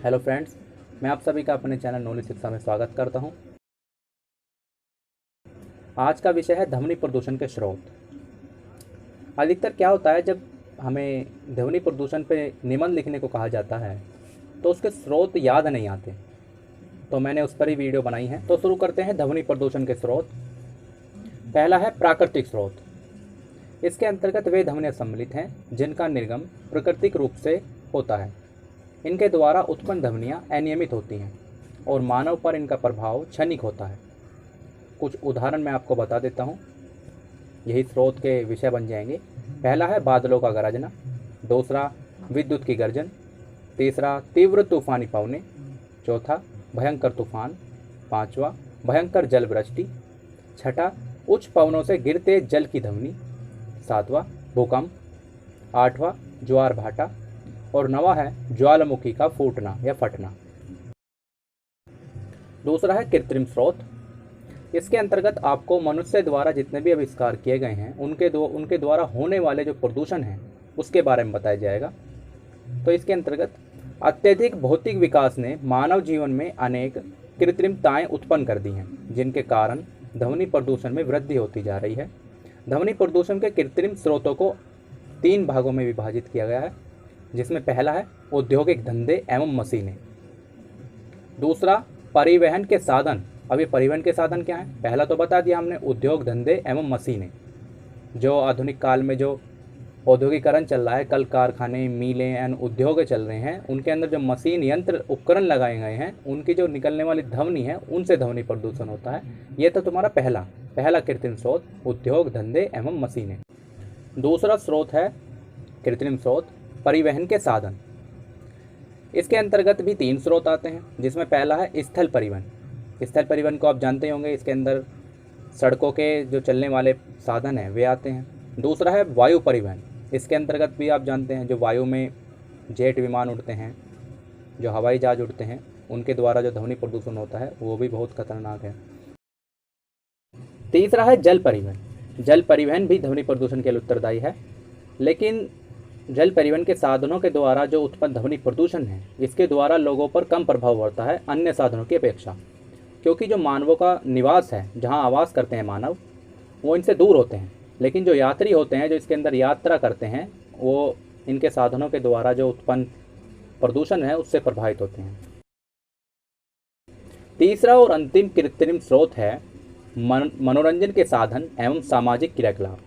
Hello friends, मैं आप सभी का अपने चैनल नॉलेज शिक्षा में स्वागत करता हूं। आज का विषय है ध्वनि प्रदूषण के स्रोत। अधिकतर क्या होता है, जब हमें ध्वनि प्रदूषण पे निबंध लिखने को कहा जाता है तो उसके स्रोत याद नहीं आते, तो मैंने उस पर ही वीडियो बनाई है। तो शुरू करते हैं ध्वनि प्रदूषण के स्रोत। पहला है प्राकृतिक स्रोत। इसके अंतर्गत वे ध्वनियाँ सम्मिलित हैं जिनका निर्गम प्राकृतिक रूप से होता है। इनके द्वारा उत्पन्न ध्वनियाँ अनियमित होती हैं और मानव पर इनका प्रभाव क्षणिक होता है। कुछ उदाहरण मैं आपको बता देता हूँ, यही स्रोत के विषय बन जाएंगे। पहला है बादलों का गरजना, दूसरा विद्युत की गर्जन, तीसरा तीव्र तूफानी पवने, चौथा भयंकर तूफान, पांचवा भयंकर जलवृष्टि, छठा उच्च पवनों से गिरते जल की ध्वनि, सातवां भूकंप, आठवां ज्वार भाटा और नवा है ज्वालामुखी का फूटना या फटना। दूसरा है कृत्रिम स्रोत। इसके अंतर्गत आपको मनुष्य द्वारा जितने भी आविष्कार किए गए हैं उनके द्वारा होने वाले जो प्रदूषण हैं उसके बारे में बताया जाएगा। तो इसके अंतर्गत अत्यधिक भौतिक विकास ने मानव जीवन में अनेक कृत्रिमताएं उत्पन्न कर दी हैं, जिनके कारण ध्वनि प्रदूषण में वृद्धि होती जा रही है। ध्वनि प्रदूषण के कृत्रिम स्रोतों को 3 भागों में विभाजित किया गया है, जिसमें पहला है औद्योगिक धंधे एवं मशीनें, दूसरा परिवहन के साधन। अभी परिवहन के साधन क्या है, पहला तो बता दिया हमने, उद्योग धंधे एवं मशीनें। जो आधुनिक काल में जो औद्योगिकरण चल रहा है, कल कारखाने, मिलें एवं उद्योग चल रहे हैं, उनके अंदर जो मशीन यंत्र उपकरण लगाए गए हैं, उनकी जो निकलने वाली ध्वनि है उनसे ध्वनि प्रदूषण होता है। ये तो तुम्हारा पहला कृत्रिम स्रोत, उद्योग धंधे एवं मशीनें। दूसरा स्रोत है कृत्रिम स्रोत परिवहन के साधन। इसके अंतर्गत भी 3 स्रोत आते हैं, जिसमें पहला है स्थल परिवहन। स्थल परिवहन को आप जानते होंगे, इसके अंदर सड़कों के जो चलने वाले साधन हैं वे आते हैं। दूसरा है वायु परिवहन। इसके अंतर्गत भी आप जानते हैं जो वायु में जेट विमान उड़ते हैं, जो हवाई जहाज उड़ते हैं, उनके द्वारा जो ध्वनि प्रदूषण होता है वो भी बहुत खतरनाक है। तीसरा है जल परिवहन। जल परिवहन भी ध्वनि प्रदूषण के लिए उत्तरदायी है, लेकिन जल परिवहन के साधनों के द्वारा जो उत्पन्न ध्वनि प्रदूषण है इसके द्वारा लोगों पर कम प्रभाव पड़ता है अन्य साधनों की अपेक्षा, क्योंकि जो मानवों का निवास है, जहाँ आवास करते हैं मानव, वो इनसे दूर होते हैं। लेकिन जो यात्री होते हैं, जो इसके अंदर यात्रा करते हैं, वो इनके साधनों के द्वारा जो उत्पन्न प्रदूषण है उससे प्रभावित होते हैं। तीसरा और अंतिम कृत्रिम स्रोत है मनोरंजन के साधन एवं सामाजिक क्रियाकलाप।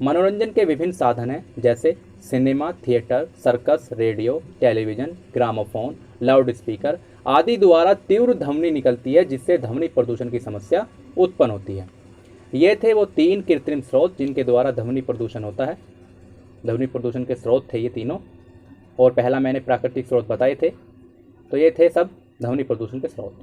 मनोरंजन के विभिन्न साधन हैं, जैसे cinema, theatre, circus, radio, television, gramophone, loud speaker आदि द्वारा तीव्र ध्वनि निकलती है, जिससे ध्वनि प्रदूषण की समस्या उत्पन्न होती है। ये थे वो 3 कृत्रिम स्रोत जिनके द्वारा ध्वनि प्रदूषण होता है। ध्वनि प्रदूषण के स्रोत थे ये तीनों, और पहला मैंने प्राकृतिक स्रोत बताए थे। तो ये थे सब ध्वनि प्रदूषण के स्रोत।